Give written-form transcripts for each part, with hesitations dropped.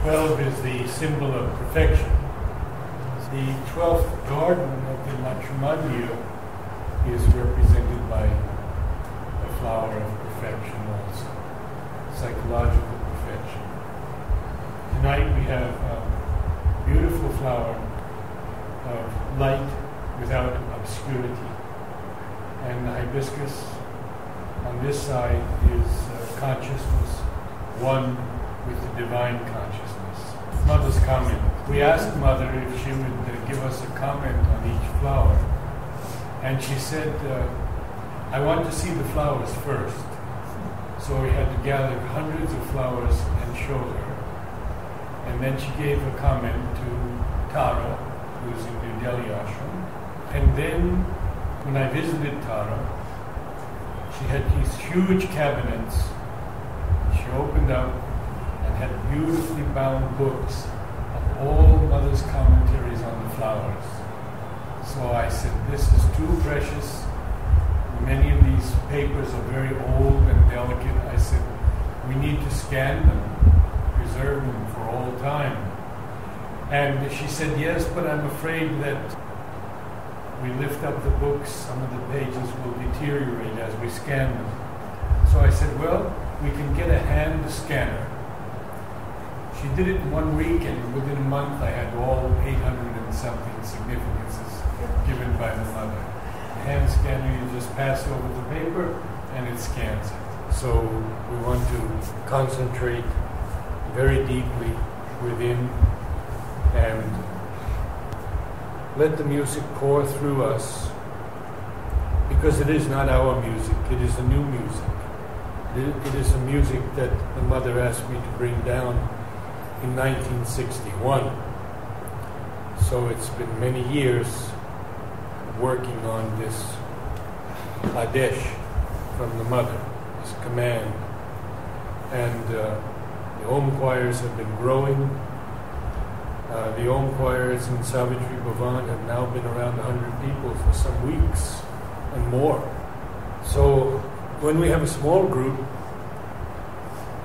12 is the symbol of perfection. The 12th garden of the matrimonio is represented by the flower of perfection also, psychological perfection. Tonight we have a beautiful flower of light without obscurity. And the hibiscus on this side is consciousness, one with the divine consciousness. Mother's comment. We asked Mother if she would give us a comment on each flower. And she said, I want to see the flowers first. So we had to gather hundreds of flowers and show her. And then she gave a comment to Tara, who's in New Delhi Ashram. And then when I visited Tara, she had these huge cabinets. She opened up and had beautifully bound books of all Mother's commentaries on the flowers. So I said, this is too precious. Many of these papers are very old and delicate. I said, we need to scan them, preserve them for all time. And she said, yes, but I'm afraid that we lift up the books, some of the pages will deteriorate as we scan them. So I said, well, we can get a hand scanner. She did it in 1 week, and within a month I had all 800 and something significances given by the Mother. The hand scanner, you just pass over the paper and it scans it. So we want to concentrate very deeply within and let the music pour through us, because it is not our music, it is a new music. It is a music that the Mother asked me to bring down in 1961. So it's been many years working on this Adesh from the Mother, this command. And the Om choirs have been growing. The Om choirs in Savitri Bhavan have now been around 100 people for some weeks and more. So when we have a small group,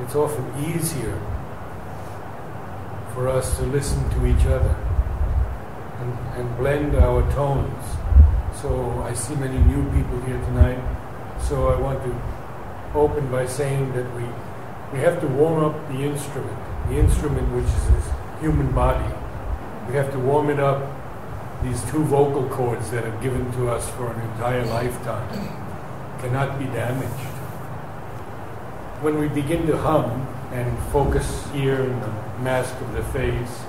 it's often easier for us to listen to each other and blend our tones. So I see many new people here tonight, so I want to open by saying that we have to warm up the instrument which is this human body. We have to warm it up, these two vocal cords that are given to us for an entire lifetime cannot be damaged. When we begin to hum and focus here in the mask of the face,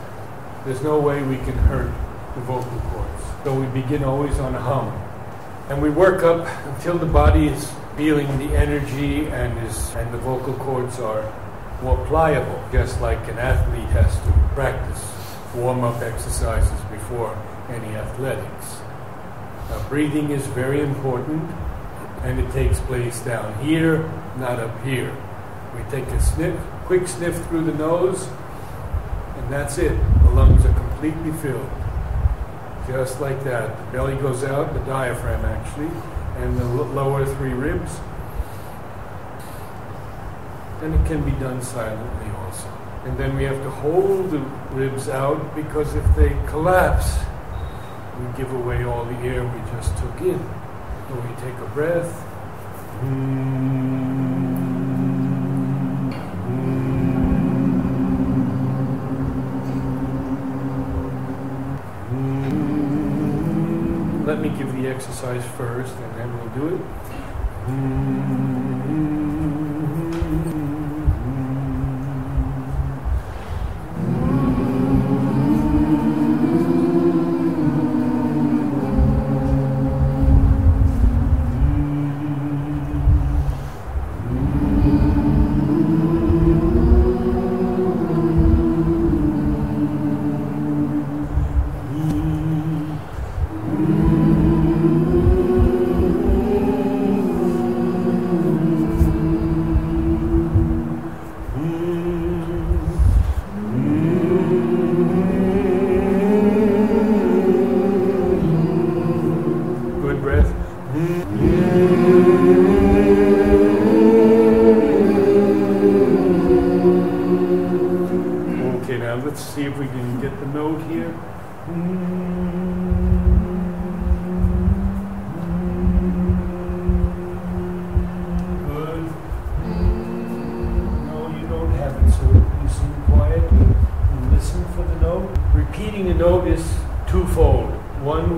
there's no way we can hurt the vocal cords. So we begin always on a hum. And we work up until the body is feeling the energy and the vocal cords are more pliable, just like an athlete has to practice warm-up exercises before any athletics. Now, breathing is very important, and it takes place down here, not up here. We take a quick sniff through the nose, and that's it. The lungs are completely filled. Just like that. The belly goes out, the diaphragm actually, and the lower three ribs. And it can be done silently also. And then we have to hold the ribs out, because if they collapse, we give away all the air we just took in. So we take a breath. Let me give the exercise first, and then we'll do it.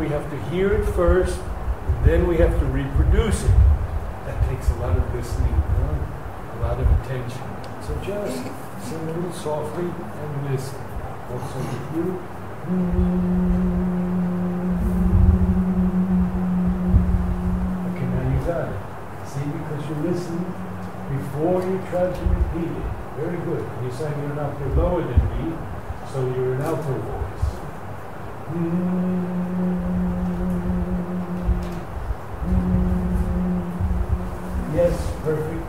we have to hear it first, and then we have to reproduce it. That takes a lot of listening, a lot of attention. So just sing a little softly and listen. Also with you. Okay, now you got it. See, because you listened before you tried to repeat it. Very good. You sang you're an octave lower than me, so you're an alto voice. Yes, perfect.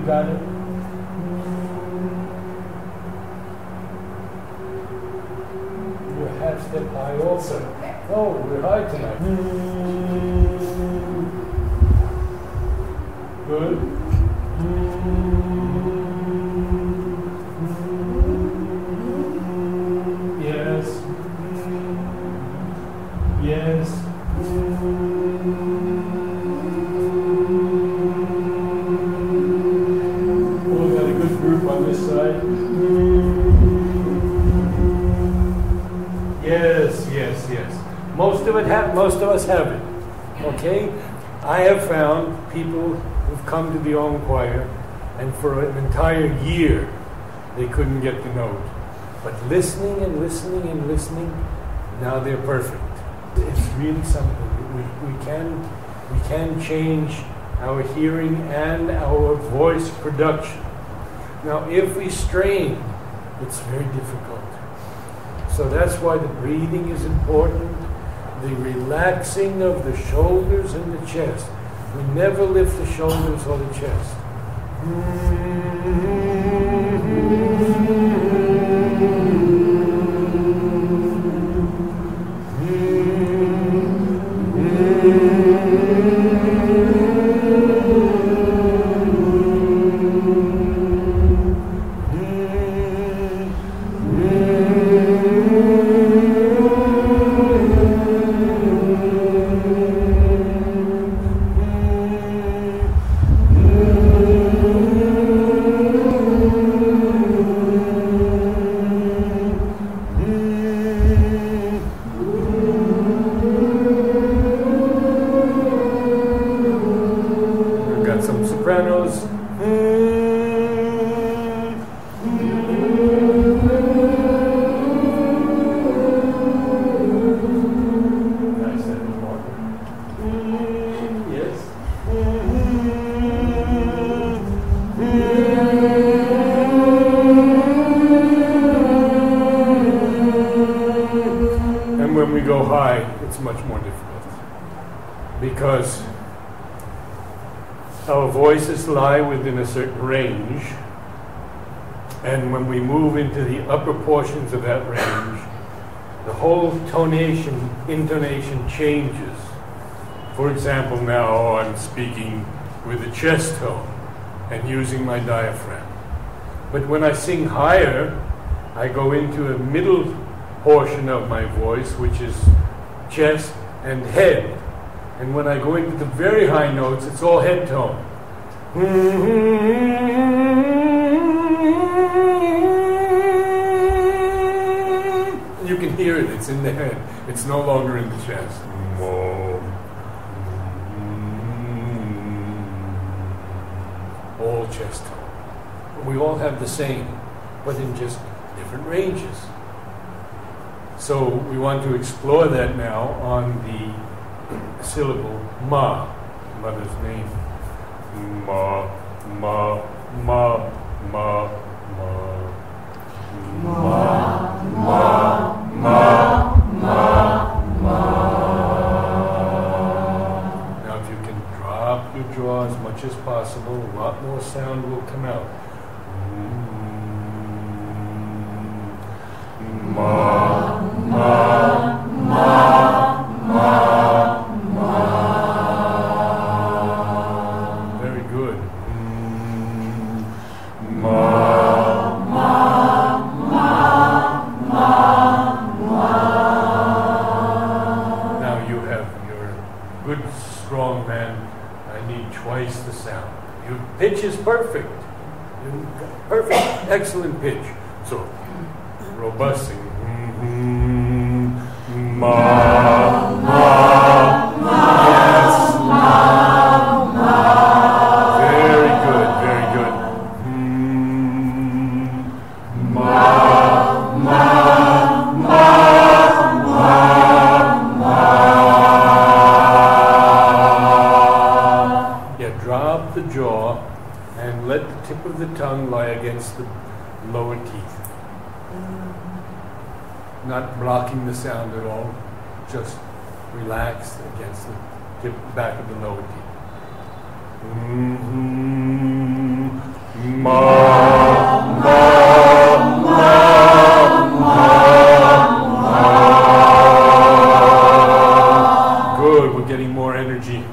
Got it? You're half step high also. Oh, we're high tonight. Good. Yes. Yes. On this side. Yes, yes, yes. Most of us have it. Okay? I have found people who've come to the Om choir and for an entire year they couldn't get the note. But listening and listening and listening, now they're perfect. It's really something. We can change our hearing and our voice production. Now, if we strain, it's very difficult. So that's why the breathing is important, the relaxing of the shoulders and the chest. We never lift the shoulders or the chest. Sopranos. Nice and more. Yes. And when we go high, it's much more difficult because our voices lie within a certain range, and when we move into the upper portions of that range, the whole intonation changes. For example, now I'm speaking with a chest tone and using my diaphragm. But when I sing higher, I go into a middle portion of my voice, which is chest and head. And when I go into the very high notes, it's all head tone. You can hear it, it's in the head. It's no longer in the chest. All chest tone. We all have the same, but in just different ranges. So we want to explore that now on the syllable ma, mother's name. Ma, ma, ma, ma, ma. Ma, ma, ma, ma, ma. Now if you can drop your jaw as much as possible, a lot more sound will come out. Ma, ma, ma, ma, ma. Very good. Ma, ma, ma, ma, ma. Now you have your good, strong man. I need twice the sound. Your pitch is perfect. Perfect. Excellent pitch. So, robust singing. Ma, ma, ma, yes, ma, ma. Very good, very good. Ma, ma, ma, ma, ma. Yeah, drop the jaw and let the tip of the tongue lie against the lower teeth. Not blocking the sound at all, just relaxed against the back of the lower teeth. Ma, ma, ma, ma. Good, we're getting more energy.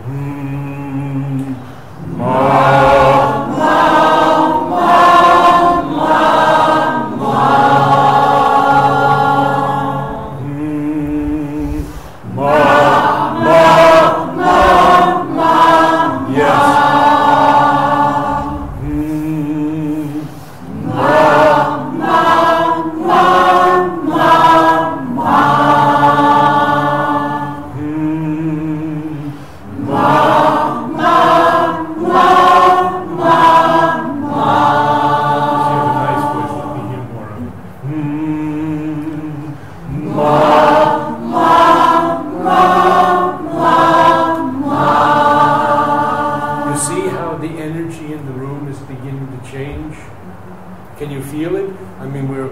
Can you feel it? I mean, we're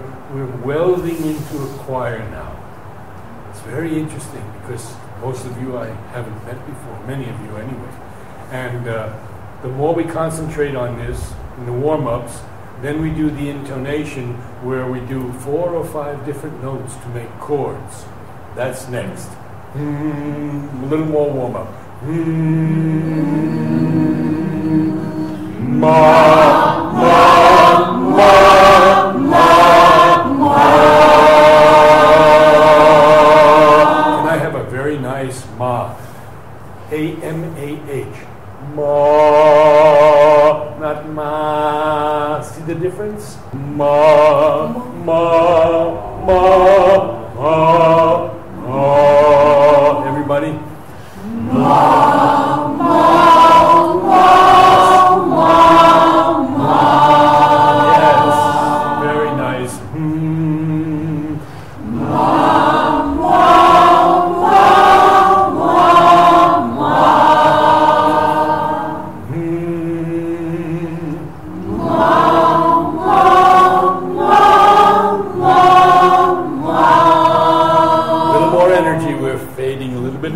welding into a choir now. It's very interesting because most of you I haven't met before, many of you anyway. And the more we concentrate on this in the warm-ups, then we do the intonation where we do 4 or 5 different notes to make chords. That's next. A little more warm-up. Ma, ma, ma, ma, ma. Can I have a very nice ma? A-M-A-H. Ma, not ma. See the difference? Ma, ma, ma, ma, ma. Everybody? Ma, ma, ma, ma, ma. Yes, very nice. Ma, ma, ma, ma, ma. A little more energy. We're fading a little bit.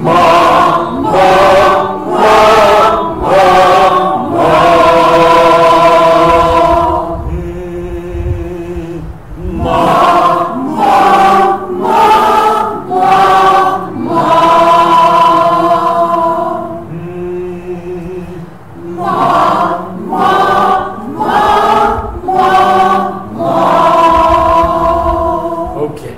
Ma, ma, ma, ma, okay.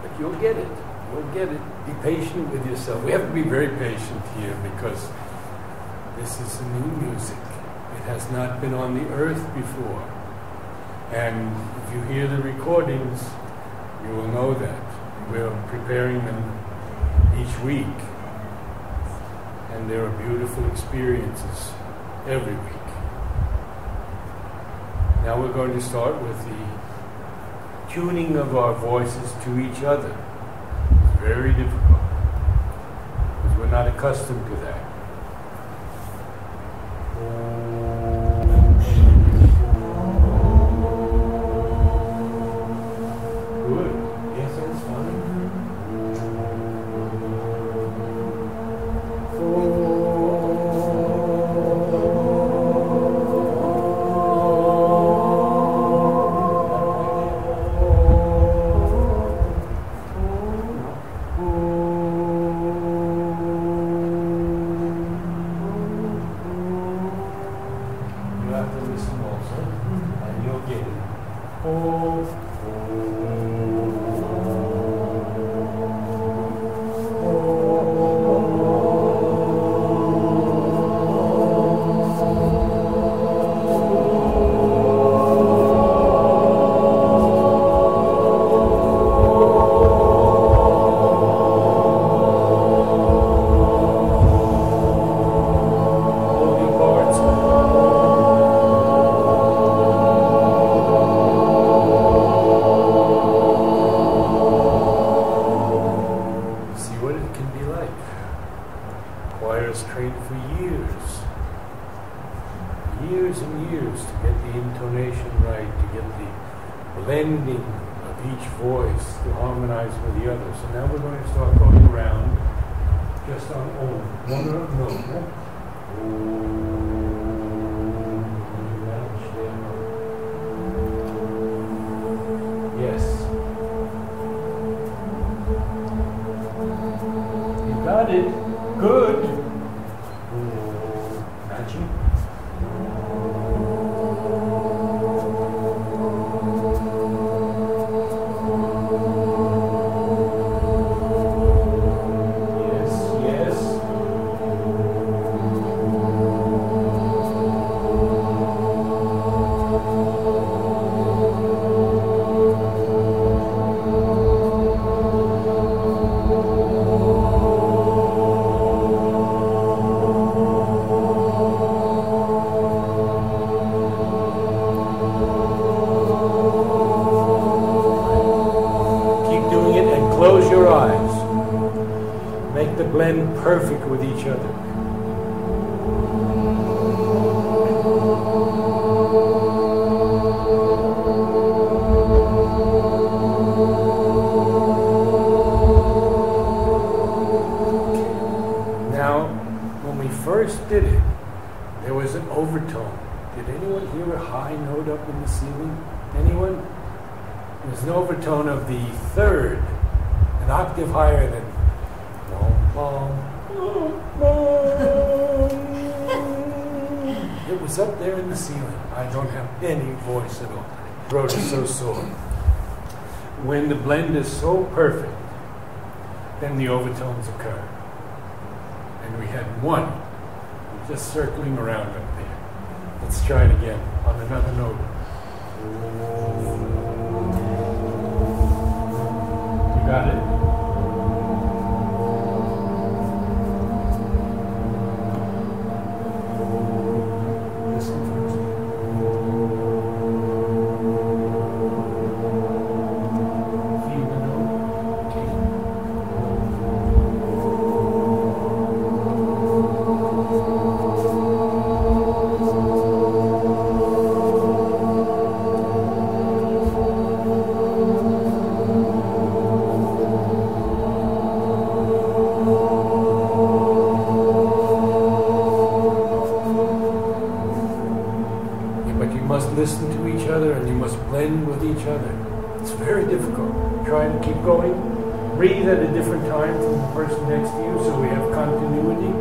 But you'll get it. You'll get it. Be patient with yourself. We have to be very patient here because this is a new music. It has not been on the earth before. And if you hear the recordings, you will know that. We're preparing them each week. And there are beautiful experiences every week. Now we're going to start with the tuning of our voices to each other. It's very difficult because we're not accustomed to that. Good. Yes, that's fine. trained for years. Years and years to get the intonation right, to get the blending of each voice to harmonize with the other. So now we're going to start going around just on Om. One note. Yes. You got it. Good. Matching. Close your eyes. Make the blend perfect with each other. Now, when we first did it, there was an overtone. Did anyone hear a high note up in the ceiling? Anyone? There's an overtone of the third, an octave higher than it was up there in the ceiling. I don't have any voice at all. Throat is so sore. When the blend is so perfect, then the overtones occur. And we had one just circling around up there. Let's try it again on another note. You got it? Listen first. Feel the note. Listen to each other and you must blend with each other. It's very difficult. Try to keep going. Breathe at a different time from the person next to you so we have continuity.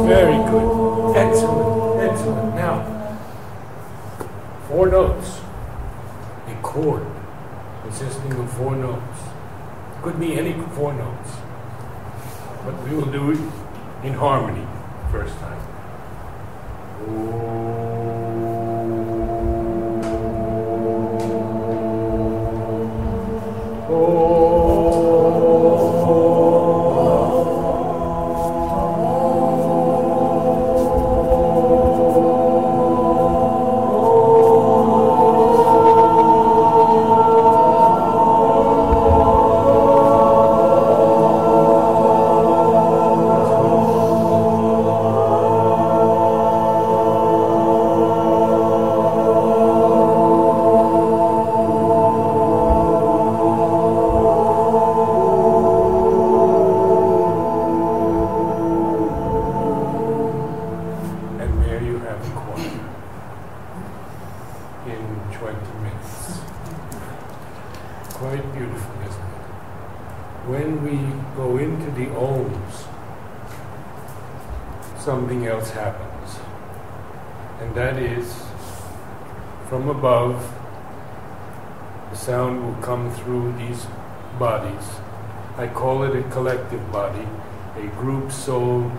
Very good. Excellent. Excellent. Now, 4 notes. A chord consisting of 4 notes. Could be any 4 notes. But we will do it in harmony first time. In 20 minutes. Quite beautiful, isn't it? When we go into the ohms, something else happens. And that is, from above, the sound will come through these bodies. I call it a collective body, a group soul,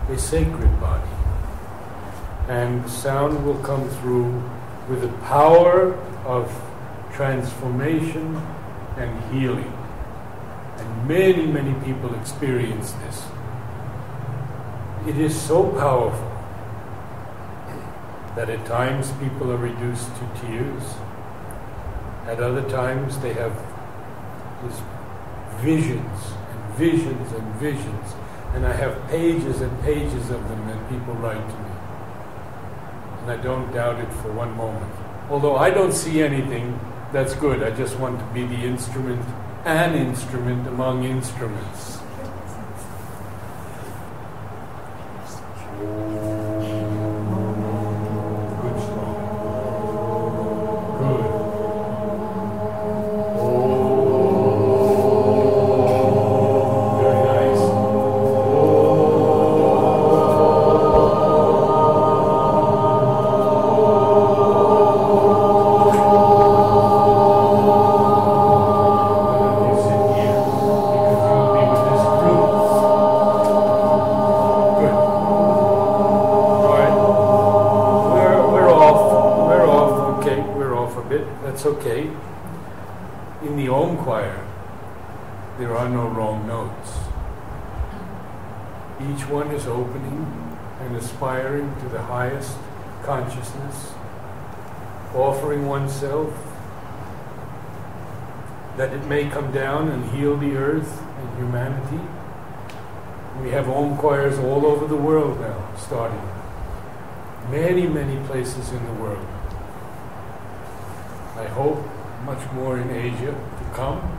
a sacred body. And sound will come through with the power of transformation and healing. And many, many people experience this. It is so powerful that at times people are reduced to tears. At other times they have these visions and visions and visions. And I have pages and pages of them that people write to me. And I don't doubt it for one moment. Although I don't see anything, that's good. I just want to be the instrument, an instrument among instruments. That's okay. In the Om choir, there are no wrong notes. Each one is opening and aspiring to the highest consciousness, offering oneself that it may come down and heal the earth and humanity. We have Om choirs all over the world now, starting. Many, many places in the world. I hope much more in Asia to come.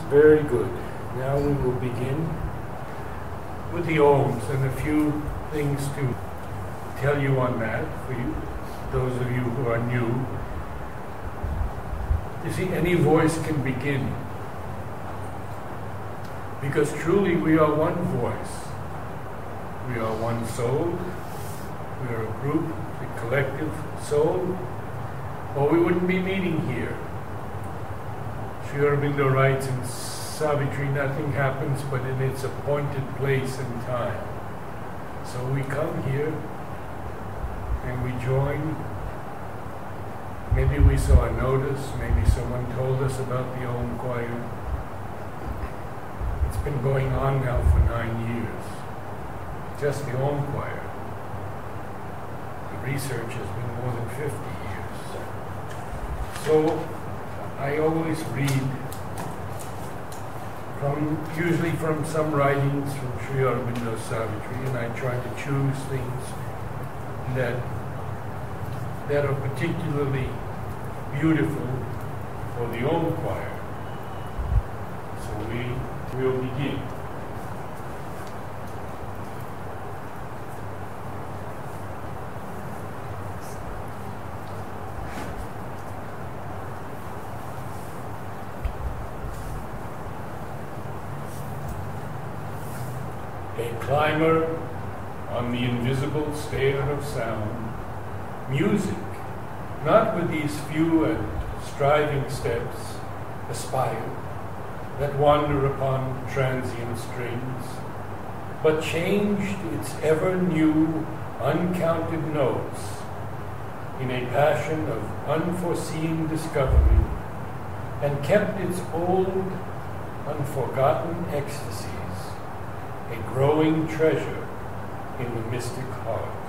Very good. Now we will begin with the Oms and a few things to tell you on that for you, those of you who are new. You see, any voice can begin, because truly we are one voice. We are one soul. We are a group, a collective soul, or we wouldn't be meeting here. Sri Aurobindo writes in Savitri, nothing happens but in its appointed place and time. So we come here and we join. Maybe we saw a notice, maybe someone told us about the Om choir. It's been going on now for 9 years. Just the Om choir. The research has been more than 50 years. So I always read usually from some writings from Sri Aurobindo Savitri, and I try to choose things that are particularly beautiful for the Om choir. So we will begin. climber on the invisible stair of sound, music, not with these few and striving steps, aspire, that wander upon transient strings, but changed its ever new, uncounted notes in a passion of unforeseen discovery, and kept its old, unforgotten ecstasies, a growing treasure in the mystic heart.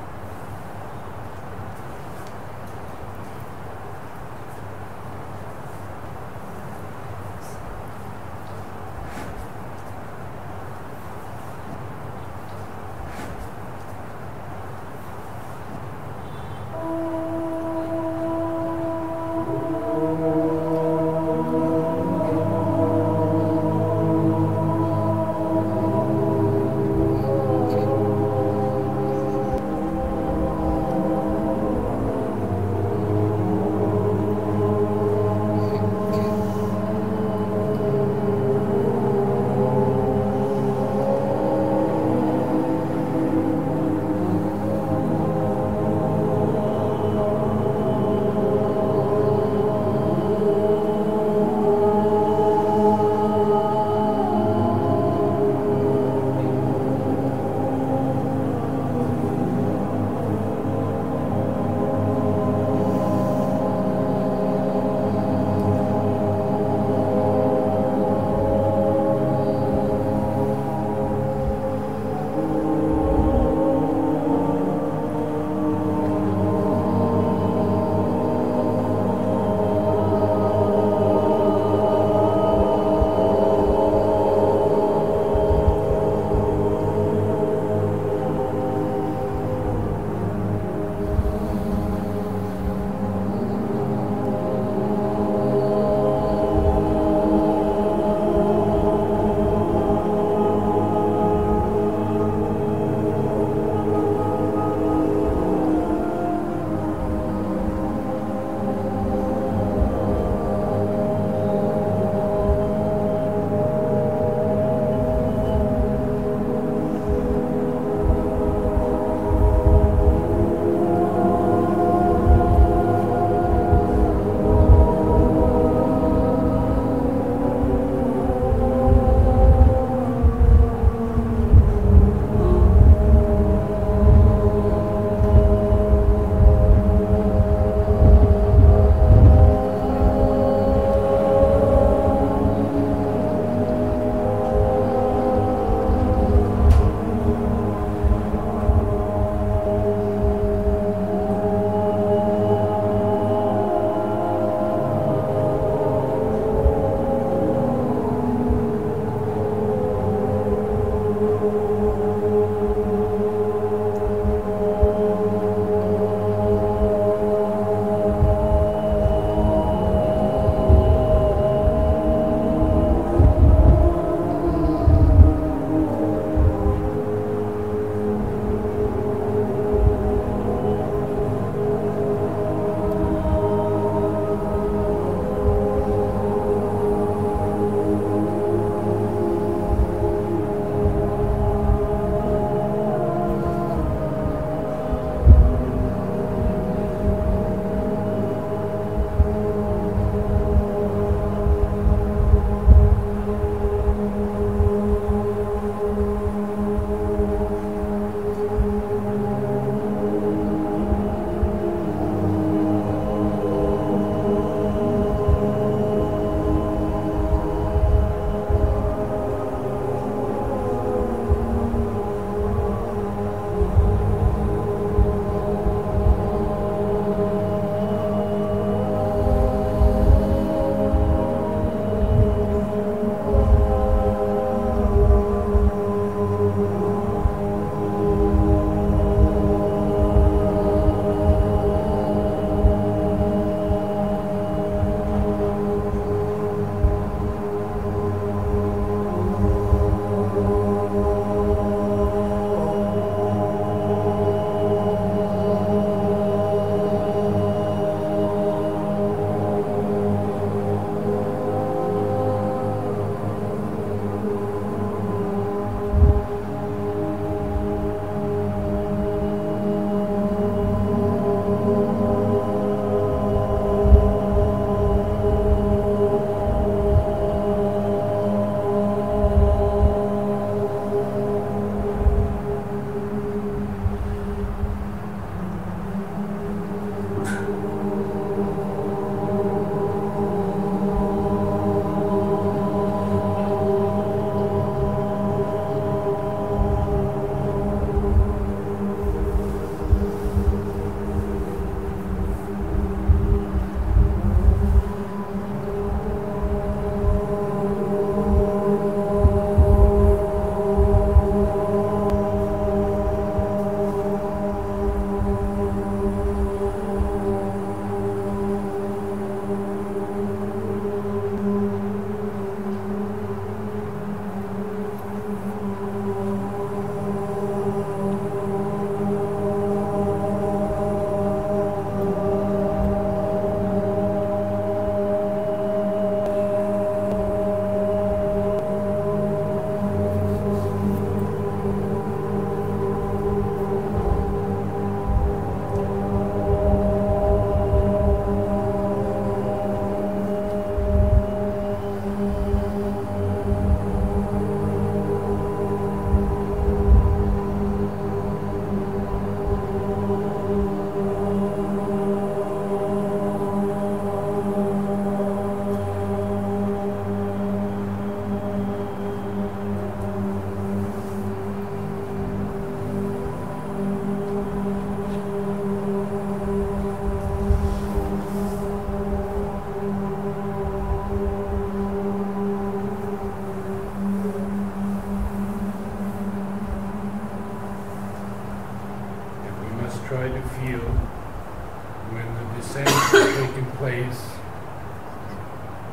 place.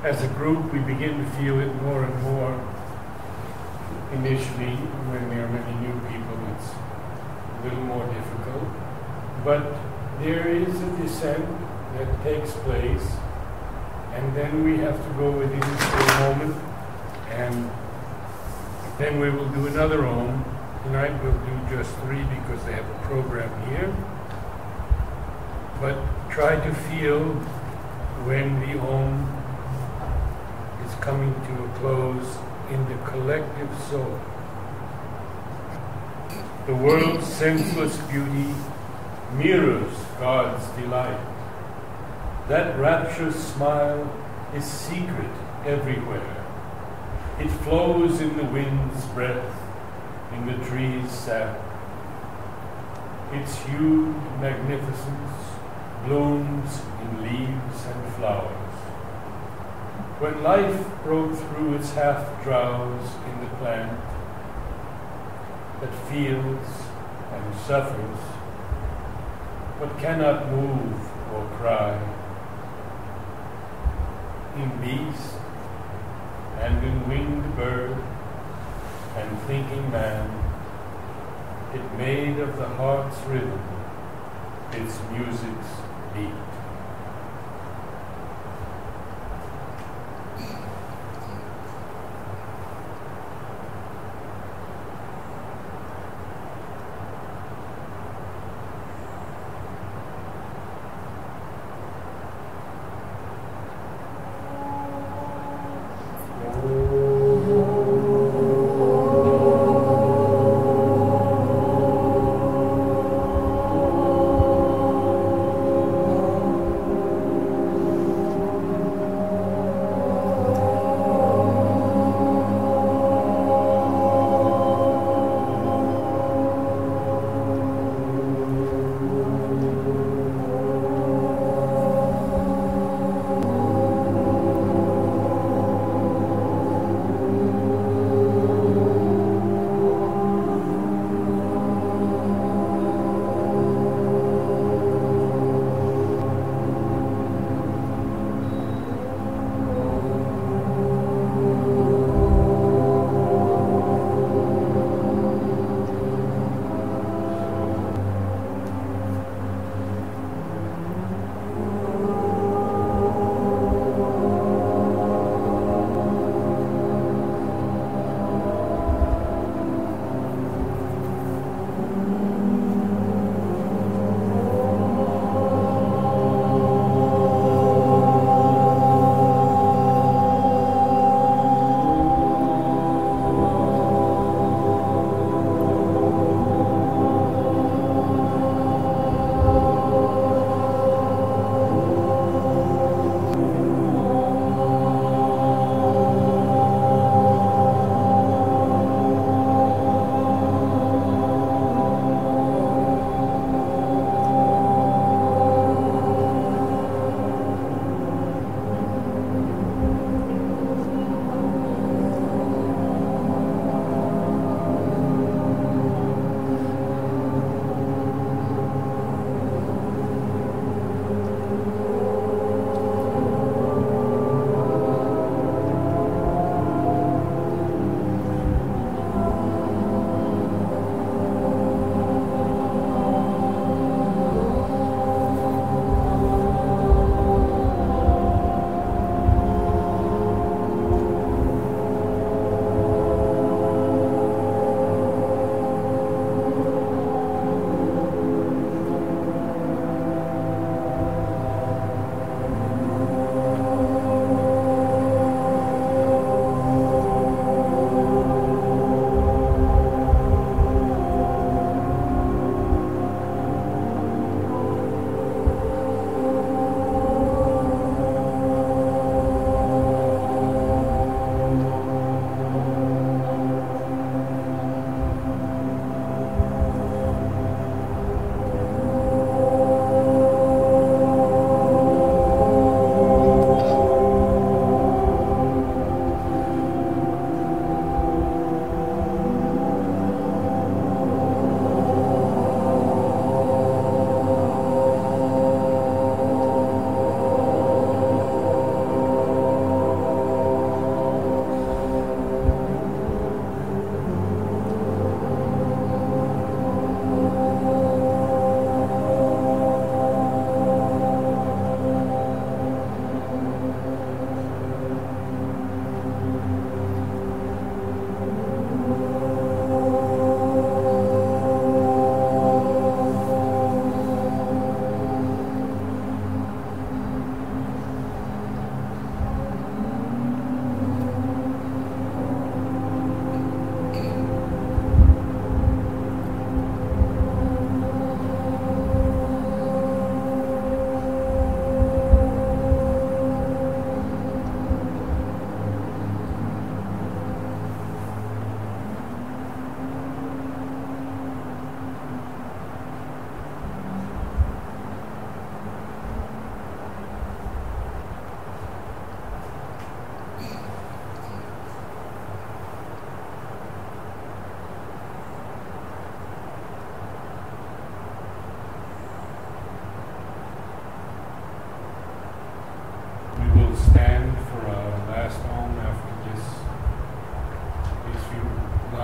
As a group, we begin to feel it more and more. Initially, when there are many new people, it's a little more difficult. But there is a descent that takes place, and then we have to go within for a moment, and then we will do another Om. Tonight we'll do just 3 because they have a program here. But try to feel when the Om is coming to a close in the collective soul. The world's senseless beauty mirrors God's delight. That rapturous smile is secret everywhere. It flows in the wind's breath, in the trees' sap. Its hued magnificence blooms in leaves and flowers. When life broke through its half-drowse in the plant that feels and suffers, but cannot move or cry, in beast and in winged bird and thinking man, it made of the heart's rhythm its music's beat.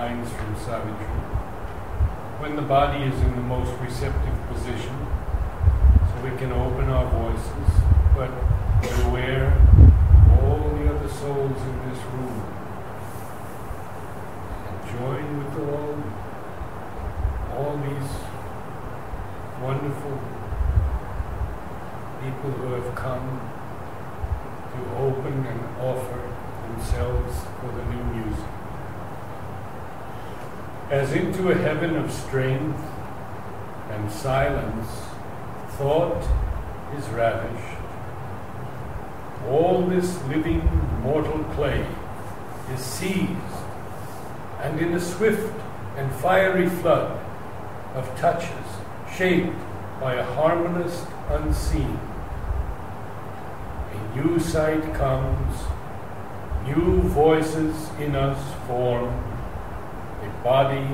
minds from savagery, when the body is in the most receptive position, so we can open our voices, but be aware of all the other souls in this room, and join with all these wonderful people who have come to open and offer themselves for the new music. As into a heaven of strength and silence, thought is ravished. All this living mortal clay is seized, and in a swift and fiery flood of touches shaped by a harmonist unseen, a new sight comes, new voices in us form, a body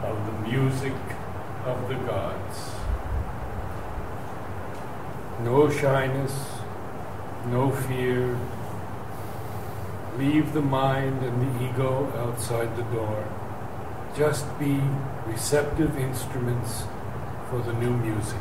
of the music of the gods. No shyness, no fear. Leave the mind and the ego outside the door. Just be receptive instruments for the new music.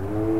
Om.